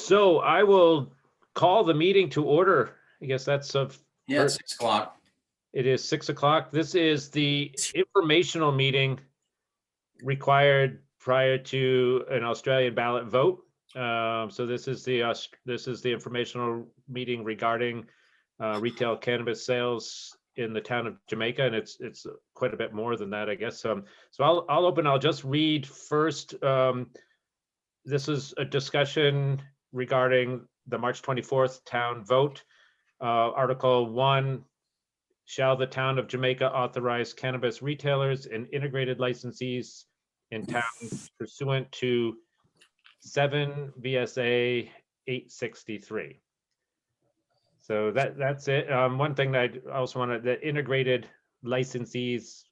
So I will call the meeting to order. I guess that's Yeah, it's 6 o'clock. It is 6 o'clock. This is the informational meeting required prior to an Australian ballot vote. So this is the informational meeting regarding retail cannabis sales in the town of Jamaica, and it's quite a bit more than that, I guess. So I'll just read first. This is a discussion regarding the March 24th town vote. Article 1, shall the town of Jamaica authorize cannabis retailers and integrated licensees in town pursuant to 7 VSA 863. So that's it. One thing that I also wanted, the integrated licensees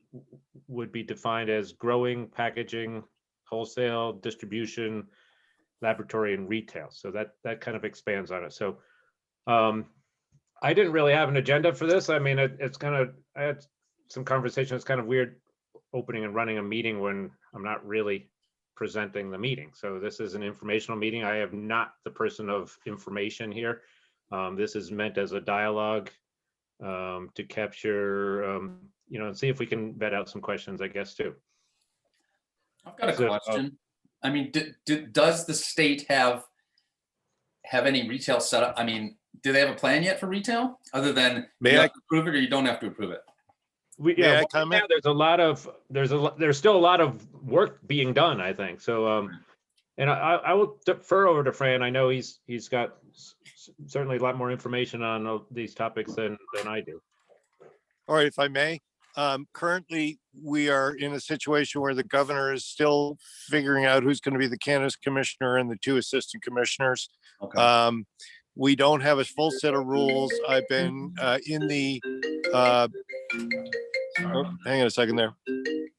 would be defined as growing, packaging, wholesale, distribution, laboratory, and retail. So that kind of expands on it. So I didn't really have an agenda for this. I mean, I had some conversation. It's kind of weird opening and running a meeting when I'm not really presenting the meeting. So this is an informational meeting. I am not the person of information here. This is meant as a dialogue to capture, and see if we can vet out some questions, I guess, too. I've got a question. I mean, does the state have any retail setup? I mean, do they have a plan yet for retail other than you have to approve it or you don't have to approve it? There's still a lot of work being done, I think. So, and I will defer over to Fran. I know he's got certainly a lot more information on these topics than I do. All right, if I may. Currently, we are in a situation where the governor is still figuring out who's going to be the cannabis commissioner and the 2 assistant commissioners. Okay. We don't have a full set of rules. I've been in the. Hang on a second there.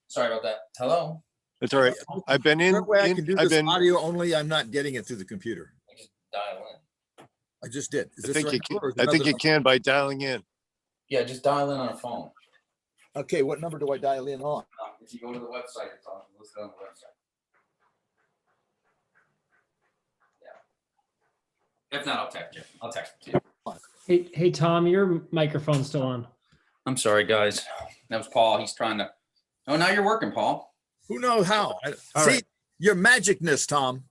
Sorry about that. Hello. It's all right. I've been in. I can do this audio only. I'm not getting it through the computer. Just dial in. I just did. I think you can by dialing in. Yeah, just dial in on a phone. Okay, what number do I dial in on? If you go to the website, it's listed on the website. Yeah. If not, I'll text you. I'll text it to you. Hey, Tom, your microphone's still on. I'm sorry, guys. That was Paul. He's trying to. Oh, now you're working, Paul. Who knows how? All See, right. your magicness, Tom.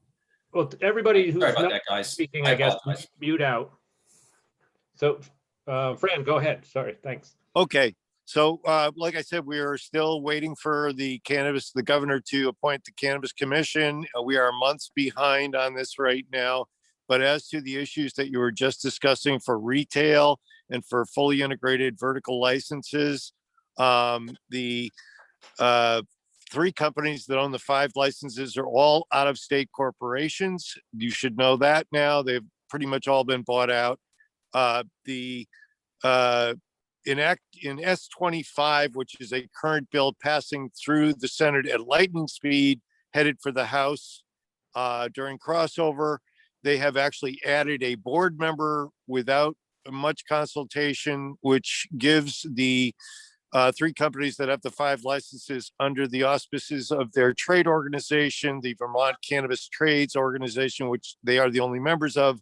Well, everybody who's Sorry about not that, guys. speaking, I guess, mute out. So, Fran, go ahead. Sorry, thanks. Okay. So, like I said, we are still waiting for the governor to appoint the cannabis commission. We are months behind on this right now. But as to the issues that you were just discussing for retail and for fully integrated vertical licenses, the 3 companies that own the 5 licenses are all out-of-state corporations. You should know that now. They've pretty much all been bought out. In S25, which is a current bill passing through the Senate at lightning speed, headed for the House during crossover, they have actually added a board member without much consultation, which gives the 3 companies that have the 5 licenses under the auspices of their trade organization, the Vermont Cannabis Trades Organization, which they are the only members of,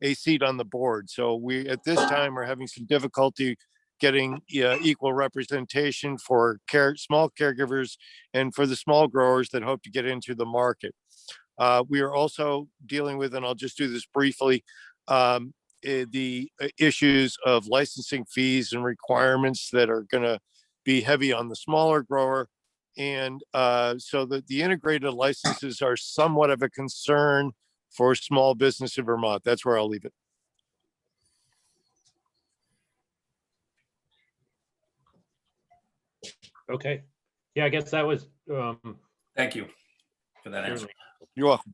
a seat on the board. So we, at this time, are having some difficulty getting equal representation for small caregivers and for the small growers that hope to get into the market. We are also dealing with, and I'll just do this briefly, the issues of licensing fees and requirements that are going to be heavy on the smaller grower. And so the integrated licenses are somewhat of a concern for small business in Vermont. That's where I'll leave it. Okay. Yeah, I guess that was. Thank you for that answer. You're welcome.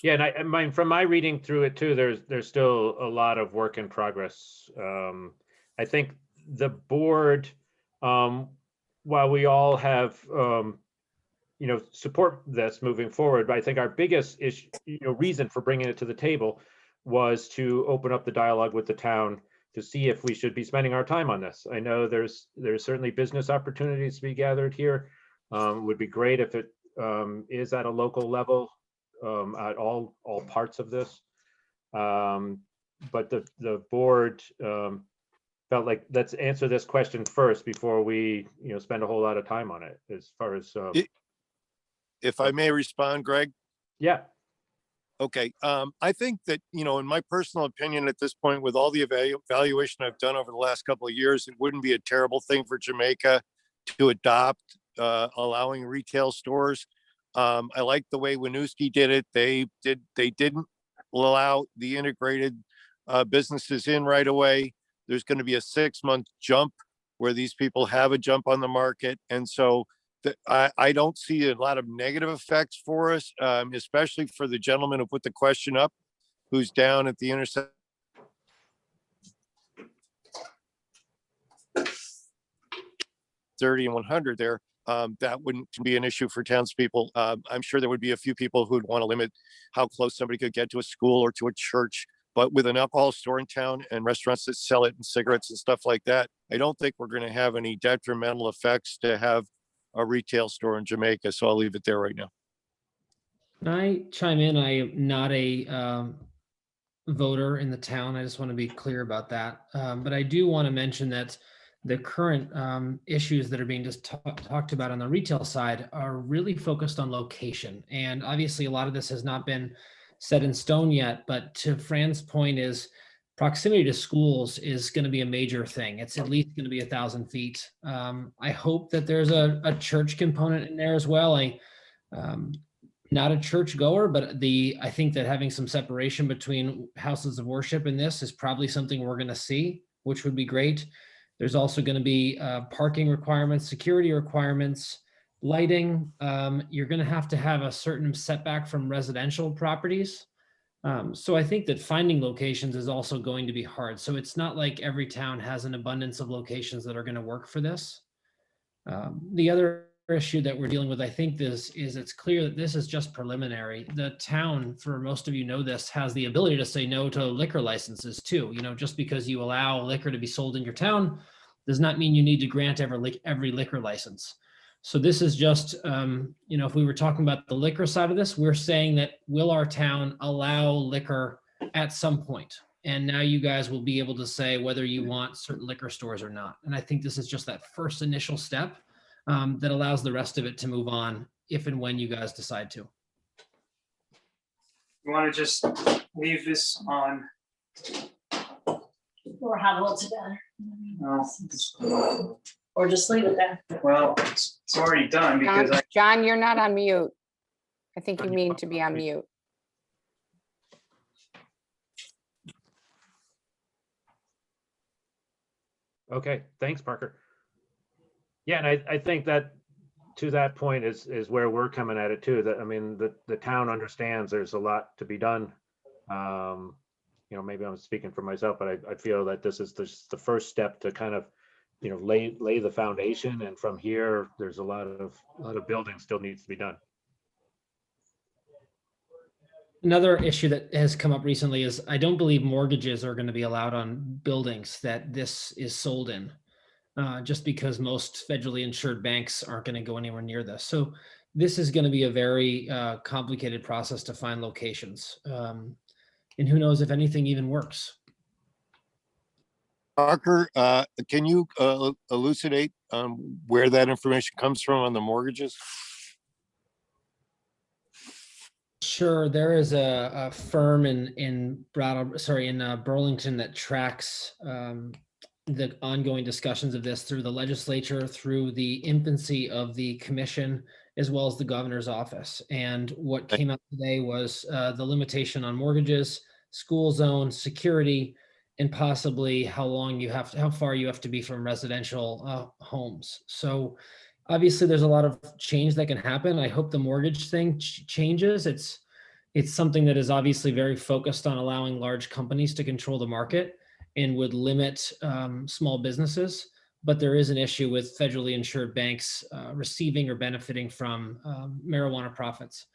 Yeah, and from my reading through it too, there's still a lot of work in progress. I think the board, while we all have, support this moving forward, but I think our biggest issue, reason for bringing it to the table was to open up the dialogue with the town to see if we should be spending our time on this. I know there's certainly business opportunities to be gathered here. Would be great if it is at a local level at all parts of this. But the board felt like, let's answer this question first before we, spend a whole lot of time on it as far as, If I may respond, Greg. yeah. Okay, I think that, in my personal opinion, at this point, with all the evaluation I've done over the last couple of years, it wouldn't be a terrible thing for Jamaica to adopt allowing retail stores. I like the way Winooski did it. They didn't allow the integrated businesses in right away. There's going to be a 6-month jump where these people have a jump on the market, and so I don't see a lot of negative effects for us, especially for the gentleman who put the question up, who's down at the intersection. 30 and 100 there. That wouldn't be an issue for townspeople. I'm sure there would be a few people who'd want to limit how close somebody could get to a school or to a church. But with an alcohol store in town and restaurants that sell it and cigarettes and stuff like that, I don't think we're going to have any detrimental effects to have a retail store in Jamaica. So I'll leave it there right now. Can I chime in? I am not a voter in the town. I just want to be clear about that. But I do want to mention that the current issues that are being just talked about on the retail side are really focused on location. And obviously a lot of this has not been set in stone yet, but to Fran's point is proximity to schools is going to be a major thing. It's at least going to be 1,000 feet. I hope that there's a church component in there as well. Not a church goer, but I think that having some separation between houses of worship in this is probably something we're going to see, which would be great. There's also going to be parking requirements, security requirements, lighting. You're going to have a certain setback from residential properties. So I think that finding locations is also going to be hard. So it's not like every town has an abundance of locations that are going to work for this. The other issue that we're dealing with, I think it's clear that this is just preliminary. The town, for most of you know this, has the ability to say no to liquor licenses too. Just because you allow liquor to be sold in your town does not mean you need to grant every liquor license. So this is just, if we were talking about the liquor side of this, we're saying that will our town allow liquor at some point? And now you guys will be able to say whether you want certain liquor stores or not. And I think this is just that first initial step that allows the rest of it to move on if and when you guys decide to. You want to just leave this on? Or huddle it together. No. Or just leave it there. Well, it's already done because John, you're not on mute. I think you mean to be on mute. Okay, thanks, Parker. Yeah, and I think that to that point is where we're coming at it too. That I mean, the town understands there's a lot to be done. Maybe I'm speaking for myself, but I feel that this is the first step to kind of, lay the foundation, and from here, there's a lot of building still needs to be done. Another issue that has come up recently is I don't believe mortgages are going to be allowed on buildings that this is sold in, just because most federally insured banks aren't going to go anywhere near this. So this is going to be a very complicated process to find locations. And who knows if anything even works. Parker, can you elucidate where that information comes from on the mortgages? Sure, there is a firm in Burlington that tracks the ongoing discussions of this through the legislature, through the infancy of the commission, as well as the governor's office. And what came out today was the limitation on mortgages, school zone, security, and possibly how far you have to be from residential homes. So obviously there's a lot of change that can happen. I hope the mortgage thing changes. It's something that is obviously very focused on allowing large companies to control the market and would limit small businesses. But there is an issue with federally insured banks receiving or benefiting from marijuana profits.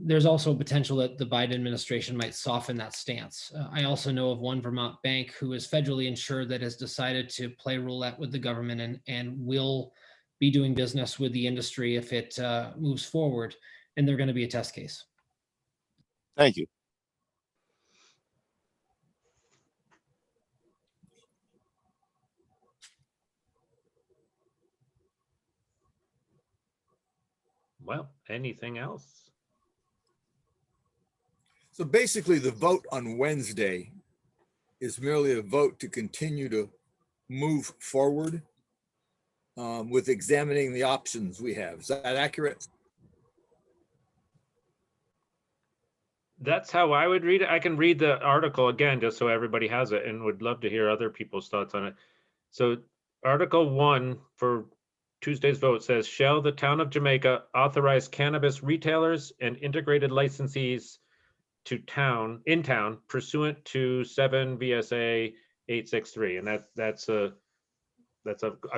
There's also a potential that the Biden administration might soften that stance. I also know of one Vermont bank who is federally insured that has decided to play roulette with the government and will be doing business with the industry if it moves forward, and they're going to be a test case. Thank you. Well, anything else? So basically, the vote on Wednesday is merely a vote to continue to move forward with examining the options we have. Is that accurate? That's how I would read it. I can read the article again, just so everybody has it, and would love to hear other people's thoughts on it. So Article 1 for Tuesday's vote says, shall the town of Jamaica authorize cannabis retailers and integrated licensees in town pursuant to 7 VSA 863? And that's a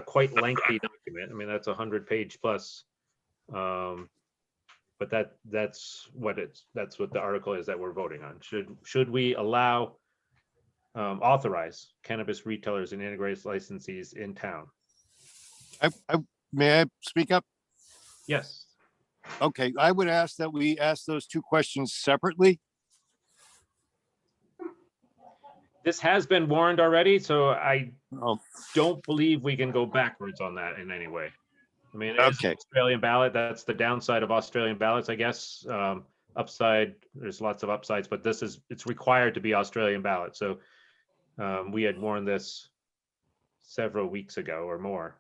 quite lengthy document. I mean, that's 100-page plus. But that's what the article is that we're voting on. Should we allow authorize cannabis retailers and integrated licensees in town? May I speak up? Yes. Okay, I would ask that we ask those two questions separately. This has been warned already, so I Oh, don't believe we can go backwards on that in any way. I mean, it is an okay. Australian ballot. That's the downside of Australian ballots, I guess. Upside, there's lots of upsides, but it's required to be Australian ballot. So we had warned this several weeks ago or more.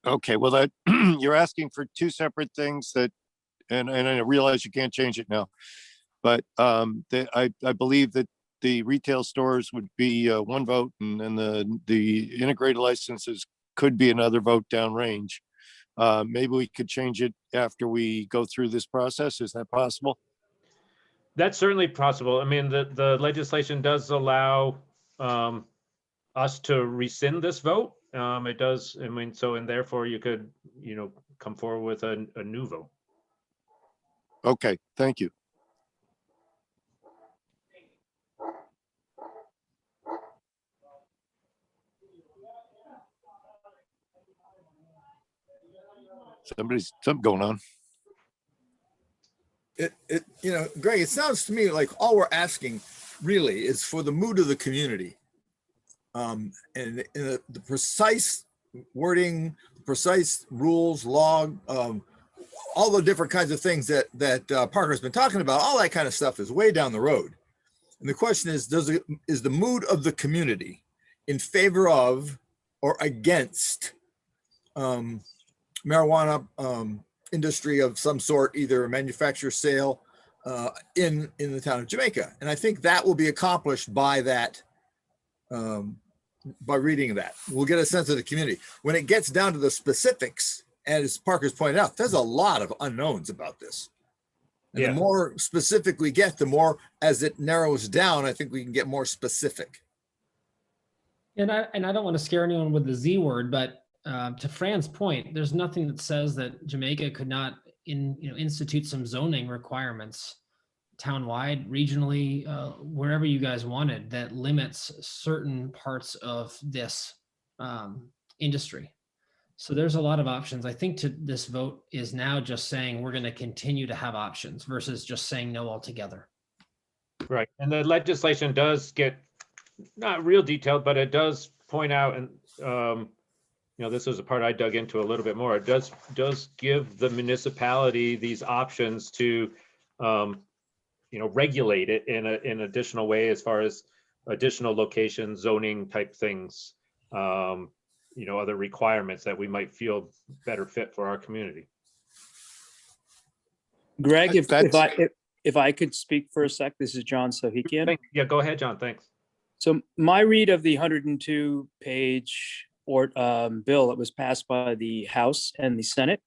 Okay, well, that you're asking for two separate things that, and I realize you can't change it now, but I believe that the retail stores would be one vote, and then the integrated licenses could be another vote downrange. Maybe we could change it after we go through this process. Is that possible? That's certainly possible. I mean, the legislation does allow us to rescind this vote. It does. I mean, so, and therefore you could, come forward with a new vote. Okay, thank you. Something going on. Greg, it sounds to me like all we're asking really is for the mood of the community. And the precise wording, precise rules, log, all the different kinds of things that Parker's been talking about, all that kind of stuff is way down the road. And the question is, is the mood of the community in favor of or against marijuana industry of some sort, either a manufacturer sale in the town of Jamaica? And I think that will be accomplished by that, by reading that. We'll get a sense of the community. When it gets down to the specifics, as Parker's pointed out, there's a lot of unknowns about this. And Yeah. the more specific we get, the more as it narrows down, I think we can get more specific. And I don't want to scare anyone with the Z word, but to Fran's point, there's nothing that says that Jamaica could not institute some zoning requirements townwide, regionally, wherever you guys wanted, that limits certain parts of this industry. So there's a lot of options. I think this vote is now just saying we're going to continue to have options versus just saying no altogether. Right. And the legislation does get not real detailed, but it does point out, and this is a part I dug into a little bit more. It does give the municipality these options to regulate it in an additional way, as far as additional locations, zoning type things, other requirements that we might feel better fit for our community. Greg, if I could speak for a sec, this is John Sohikian. Yeah, go ahead, John. Thanks. So my read of the 102-page bill that was passed by the House and the Senate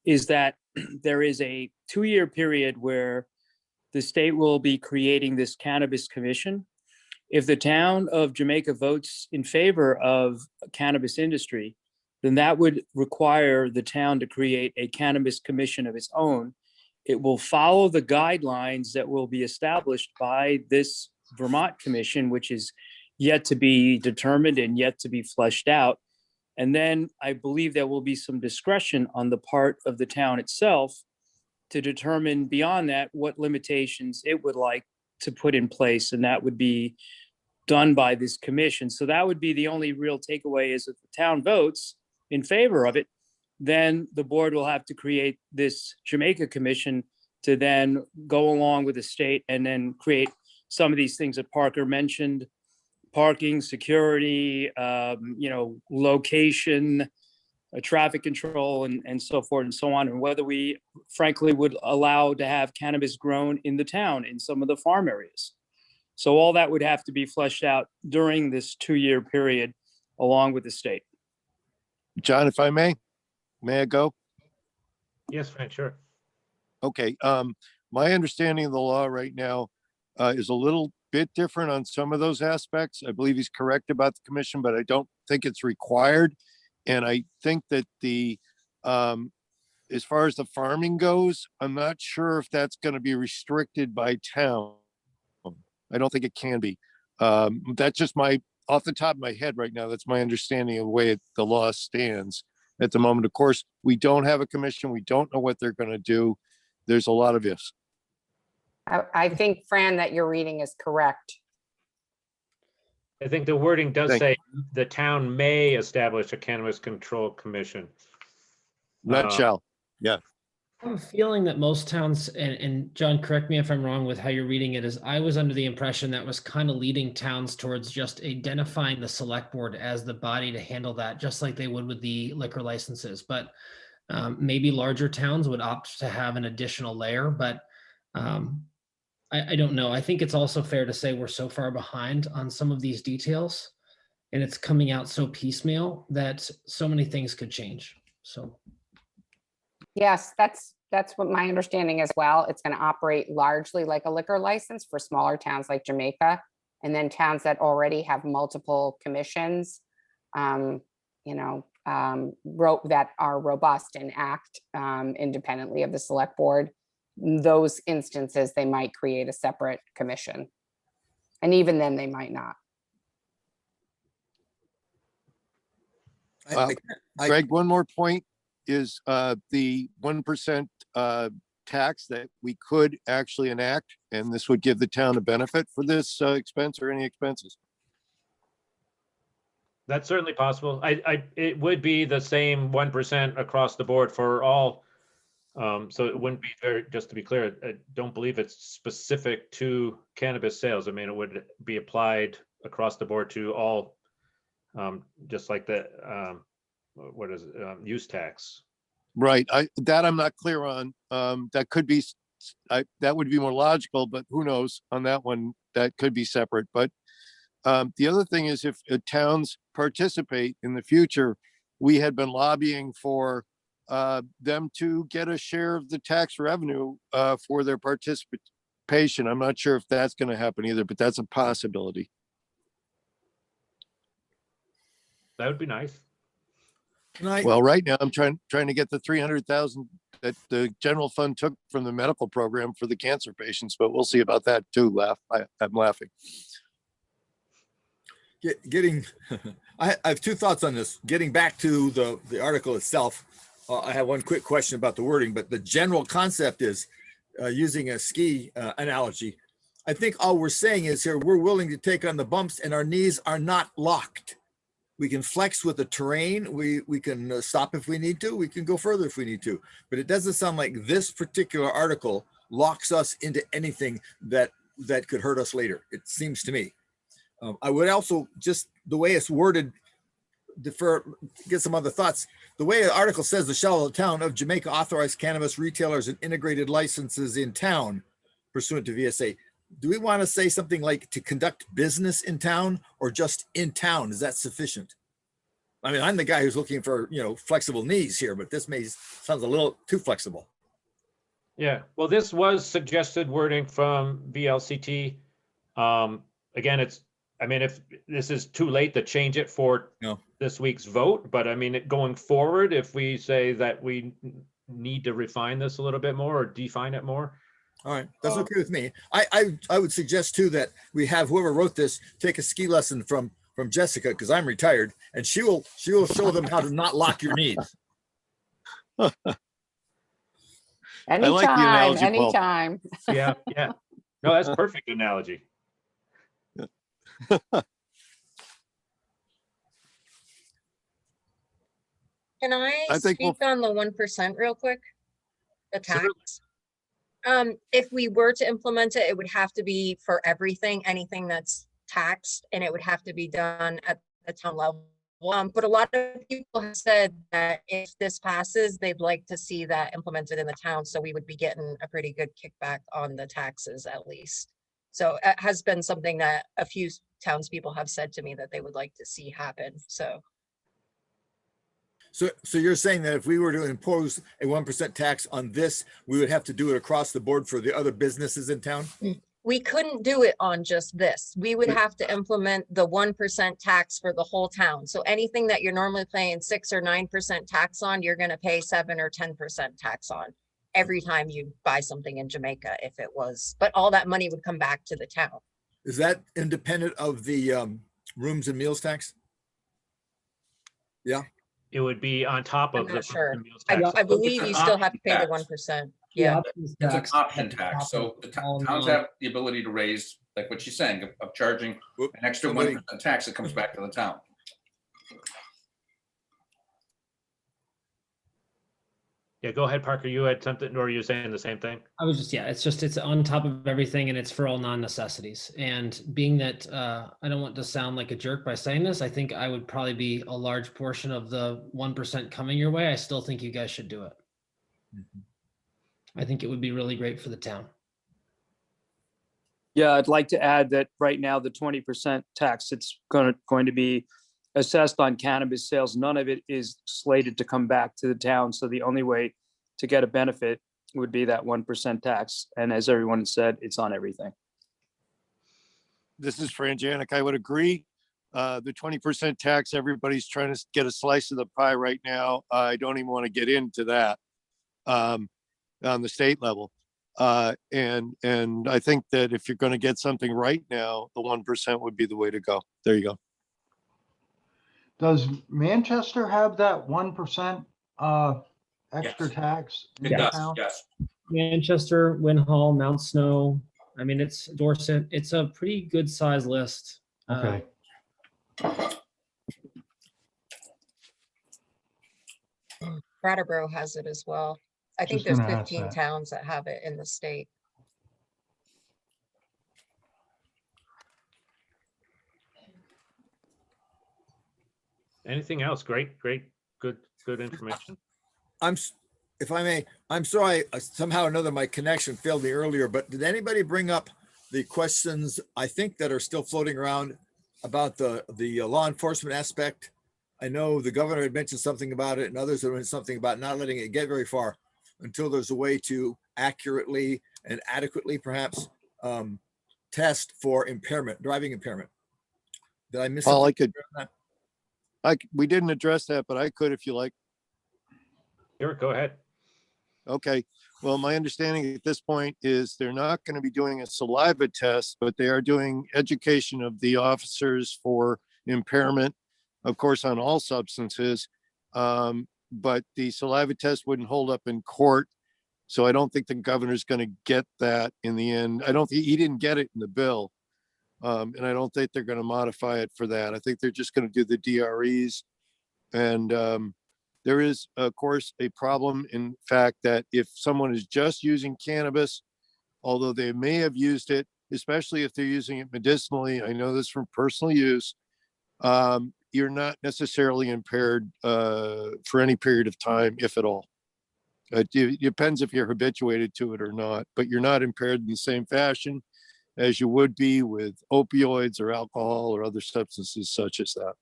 is that there is a 2-year period where the state will be creating this cannabis commission. If the town of Jamaica votes in favor of cannabis industry, then that would require the town to create a cannabis commission of its own. It will follow the guidelines that will be established by this Vermont commission, which is yet to be determined and yet to be fleshed out. And then I believe there will be some discretion on the part of the town itself to determine beyond that what limitations it would like to put in place. And that would be done by this commission. So that would be the only real takeaway, is if the town votes, in favor of it, then the board will have to create this Jamaica commission to then go along with the state and then create some of these things that Parker mentioned: parking, security, location, traffic control, and so forth and so on, and whether we frankly would allow to have cannabis grown in the town in some of the farm areas. So all that would have to be fleshed out during this 2-year period along with the state. John, if I may I go? Yes, Frank, sure. Okay, my understanding of the law right now is a little bit different on some of those aspects. I believe he's correct about the commission, but I don't think it's required. And I think that as far as the farming goes, I'm not sure if that's going to be restricted by town. I don't think it can be. That's just off the top of my head right now, that's my understanding of the way the law stands at the moment. Of course, we don't have a commission. We don't know what they're going to do. There's a lot of ifs. I think, Fran, that your reading is correct. I think the wording does Thank say the town may establish a cannabis control commission. Not shall. Yeah. I have a feeling that most towns, and John, correct me if I'm wrong with how you're reading it, is I was under the impression that was kind of leading towns towards just identifying the select board as the body to handle that, just like they would with the liquor licenses. But maybe larger towns would opt to have an additional layer, but I don't know. I think it's also fair to say we're so far behind on some of these details, and it's coming out so piecemeal that so many things could change. So. Yes, that's what my understanding as well. It's going to operate largely like a liquor license for smaller towns like Jamaica, and then towns that already have multiple commissions, that are robust and act independently of the select board. Those instances, they might create a separate commission, and even then they might not. Greg, one more point is the 1% tax that we could actually enact, and this would give the town a benefit for this expense or any expenses. That's certainly possible. It would be the same 1% across the board for all. So it wouldn't be just to be clear, I don't believe it's specific to cannabis sales. I mean, it would be applied across the board to all, just like the, use tax. Right. I'm not clear on. That could be, that would be more logical, but who knows on that one, that could be separate. But the other thing is, if towns participate in the future, we had been lobbying for them to get a share of the tax revenue for their participation. I'm not sure if that's going to happen either, but that's a possibility. That would be nice. Well, right now I'm trying to get the 300,000 that the general fund took from the medical program for the cancer patients, but we'll see about that too. I'm laughing. I have two thoughts on this. Getting back to the article itself, I have one quick question about the wording, but the general concept is using a ski analogy. I think all we're saying is here, we're willing to take on the bumps and our knees are not locked. We can flex with the terrain. We can stop if we need to. We can go further if we need to. But it doesn't sound like this particular article locks us into anything that could hurt us later. It seems to me. I would also, just the way it's worded, get some other thoughts. The way the article says, the shall the town of Jamaica authorize cannabis retailers and integrated licenses in town pursuant to VSA. Do we want to say something like to conduct business in town, or just in town? Is that sufficient? I mean, I'm the guy who's looking for, flexible knees here, but this sounds a little too flexible. Yeah, well, this was suggested wording from VLCT. Again, if this is too late to change it for this week's vote, but I mean, going forward, if we say that we need to refine this a little bit more or define it more. All right, that's okay with me. I would suggest too that we have whoever wrote this take a ski lesson from Jessica, because I'm retired, and she will show them how to not lock your knees. Anytime. Yeah. No, that's perfect analogy. Can I I think we'll- speak on the 1% real quick? The Sure. tax? If we were to implement it, it would have to be for everything, anything that's taxed, and it would have to be done at the town level. But a lot of people have said that if this passes, they'd like to see that implemented in the town, so we would be getting a pretty good kickback on the taxes at least. So it has been something that a few townspeople have said to me that they would like to see happen, so. So you're saying that if we were to impose a 1% tax on this, we would have to do it across the board for the other businesses in town? We couldn't do it on just this. We would have to implement the 1% tax for the whole town. So anything that you're normally paying 6 or 9% tax on, you're gonna pay 7 or 10% tax on every time you buy something in Jamaica if it was, but all that money would come back to the town. Is that independent of the rooms and meals tax? It would be on top I'm of the. not sure. meals tax. I believe an you still have to pay the option tax. 1%. The Yeah, options It's an tax option at the tax, top so of the all towns non- have the ability to raise, like what she's saying, of charging Whoop, an extra somebody- 1% tax that comes back to the town. Yeah, go ahead, Parker. You had something, or you're saying the same thing? I was just, yeah, it's on top of everything and it's for all non-necessities. And being that, I don't want to sound like a jerk by saying this, I think I would probably be a large portion of the 1% coming your way. I still think you guys should do it. I think it would be really great for the town. Yeah, I'd like to add that right now, the 20% tax, it's going to be assessed on cannabis sales. None of it is slated to come back to the town. So the only way to get a benefit would be that 1% tax. And as everyone said, it's on everything. This is Fran Janik. I would agree. The 20% tax, everybody's trying to get a slice of the pie right now. I don't even want to get into that on the state level. And I think that if you're going to get something right now, the 1% would be the way to go. There you go. Does Manchester have that 1% extra Yes. tax? in It the does, town? yes. Manchester, Winhall, Mount Snow. I mean, it's Dorset. It's a pretty good size list. Okay. Brattleboro has it as well. I think Just there's gonna ask 15 that. towns that have it in the state. Anything else? Great, good information. If I may, I'm sorry, somehow or another, my connection failed me earlier, but did anybody bring up the questions, I think, that are still floating around about the law enforcement aspect? I know the governor had mentioned something about it and others have mentioned something about not letting it get very far until there's a way to accurately and adequately perhaps test for impairment, driving impairment. Did I miss Paul, something? we didn't address that, but I could if you like. Sure, go ahead. Okay. Well, my understanding at this point is they're not going to be doing a saliva test, but they are doing education of the officers for impairment, of course, on all substances. But the saliva test wouldn't hold up in court. So I don't think the governor's going to get that in the end. I don't think he didn't get it in the bill. And I don't think they're going to modify it for that. I think they're just going to do the DREs. And there is, of course, a problem in fact that if someone is just using cannabis, although they may have used it, especially if they're using it medicinally, I know this from personal use, you're not necessarily impaired for any period of time, if at all. It depends if you're habituated to it or not, but you're not impaired in the same fashion as you would be with opioids or alcohol or other substances such as that.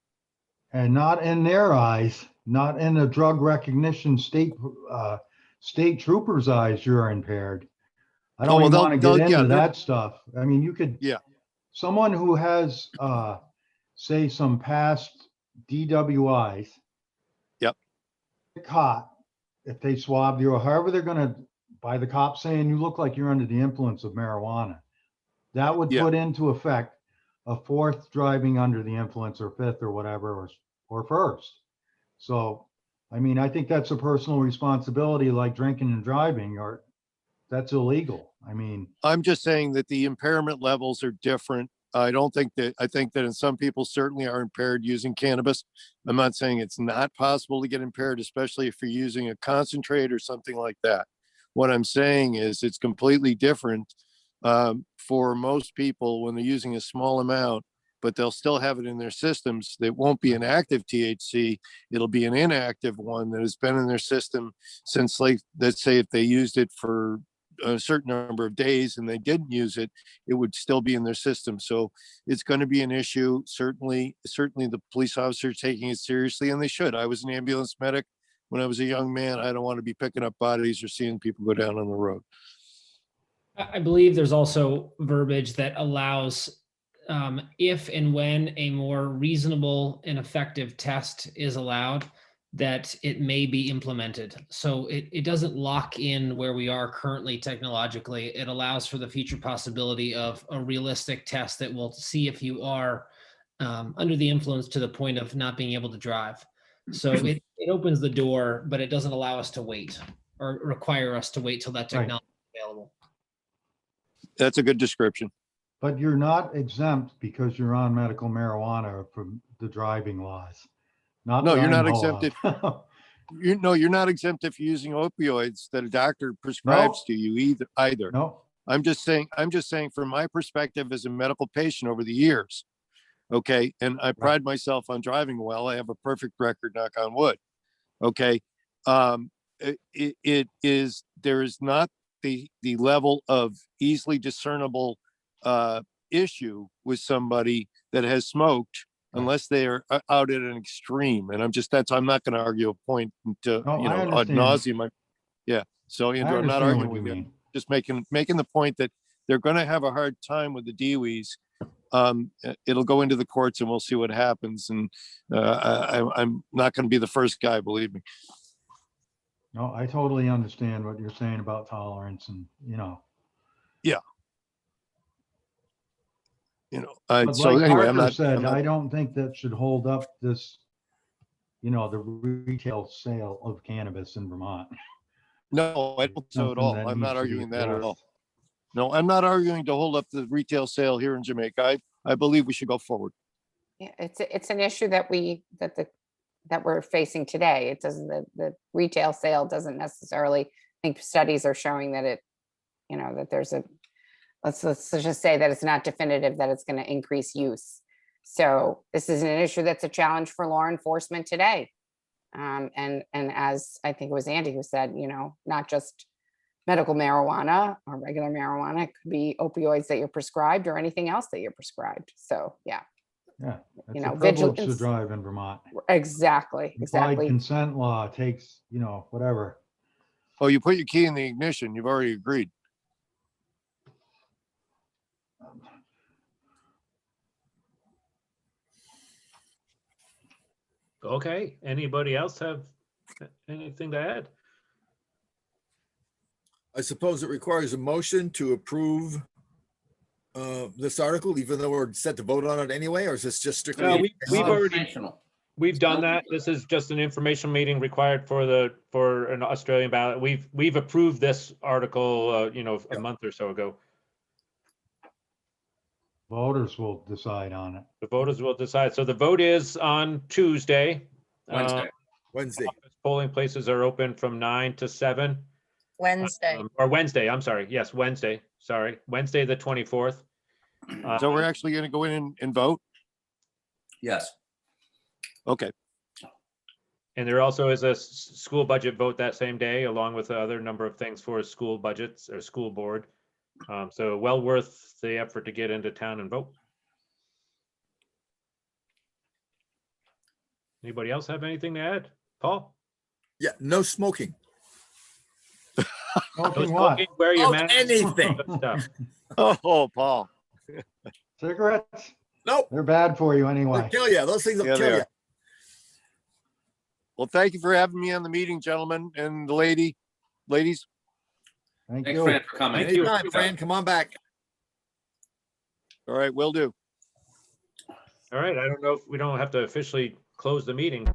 And not in their eyes, not in the drug recognition state troopers' eyes, you're impaired. I don't even want to get into that stuff. I mean, you could, someone who has, say, some past DWIs, caught, if they swab you or however they're going to, by the cops saying you look like you're under the influence of marijuana, that would put into effect a 4th driving under the influence or 5th or whatever, or 1st. So, I mean, I think that's a personal responsibility, like drinking and driving, or that's illegal. I mean, I'm just saying that the impairment levels are different I think that in some people certainly are impaired using cannabis. I'm not saying it's not possible to get impaired, especially if you're using a concentrate or something like that. What I'm saying is it's completely different for most people when they're using a small amount, but they'll still have it in their systems. It won't be an active THC. It'll be an inactive one that has been in their system since, like, let's say if they used it for a certain number of days and they didn't use it, it would still be in their system. So it's going to be an issue. Certainly the police officers are taking it seriously, and they should. I was an ambulance medic when I was a young man. I don't want to be picking up bodies or seeing people go down on the road. I believe there's also verbiage that allows if and when a more reasonable and effective test is allowed, that it may be implemented. So it doesn't lock in where we are currently technologically. It allows for the future possibility of a realistic test that will see if you are under the influence to the point of not being able to drive. So it opens the door, but it doesn't allow us to wait or require us to wait till that technology is available. That's a good description. But you're not exempt because you're on medical marijuana from the driving laws. Not No, that you're I not know exempt of. you're not exempt if you're using opioids that a doctor prescribes to you either. No, I'm just saying from my perspective as a medical patient over the years. Okay. And I pride myself on driving well. I have a perfect record, knock on wood. Okay. There is not the level of easily discernible issue with somebody that has smoked unless they are out at an extreme. And I'm not going to argue a point to, No, I ad understand. nauseum. Yeah. So Andrew, I'm not arguing with you. Just making the point that they're going to have a hard time with the DWIs. It'll go into the courts and we'll see what happens. And I'm not going to be the first guy, believe me. No, I totally understand what you're saying about tolerance and, Yeah. But So like anyway, Parker said, I don't think that should hold up this, the retail sale of cannabis in Vermont. No, I don't think so at all. Something that I'm not needs to be arguing that at addressed. all. No, I'm not arguing to hold up the retail sale here in Jamaica. I believe we should go forward. Yeah, it's an issue that we're facing today. It doesn't, the retail sale doesn't necessarily, I think studies are showing that that there's let's just say that it's not definitive that it's going to increase use. So this is an issue that's a challenge for law enforcement today. And as I think it was Andy who said, not just medical marijuana or regular marijuana, it could be opioids that you're prescribed or anything else that you're prescribed. So yeah. Yeah, it's a privilege to vigilance. drive in Vermont. Exactly. Implied consent law takes, whatever. Oh, you put your key in the ignition. You've already agreed. Okay, anybody else have anything to add? I suppose it requires a motion to approve this article, even though we're set to vote on it anyway, or is this just strictly? No, we've already, Informational. we've done that. This is just an informational meeting required for an Australian ballot. We've approved this article, a month or so ago. Voters will decide on it. The voters will decide. So the vote is on Tuesday. Wednesday. Polling places are open from 9 to 7. Wednesday. Or Wednesday, I'm sorry. Yes, Wednesday. Sorry, Wednesday, the 24th. So we're actually going to go in and vote? Yes. Okay. And there also is a school budget vote that same day, along with other number of things for school budgets or school board. So well worth the effort to get into town and vote. Anybody else have anything to add? Paul? Yeah, no smoking. No Smoking what? smoking, wear your Of mask. anything. Good stuff. Oh, Paul. Cigarettes? Nope. They're bad for you They'll anyway. kill you. Those things will Yeah, they kill you. are. Well, thank you for having me on the meeting, gentlemen and the ladies. Thank Thanks, you. Fran, for coming. Thank you. Anytime, Fran, come on back. All right, will do. All right, I don't know if we don't have to officially close the meeting.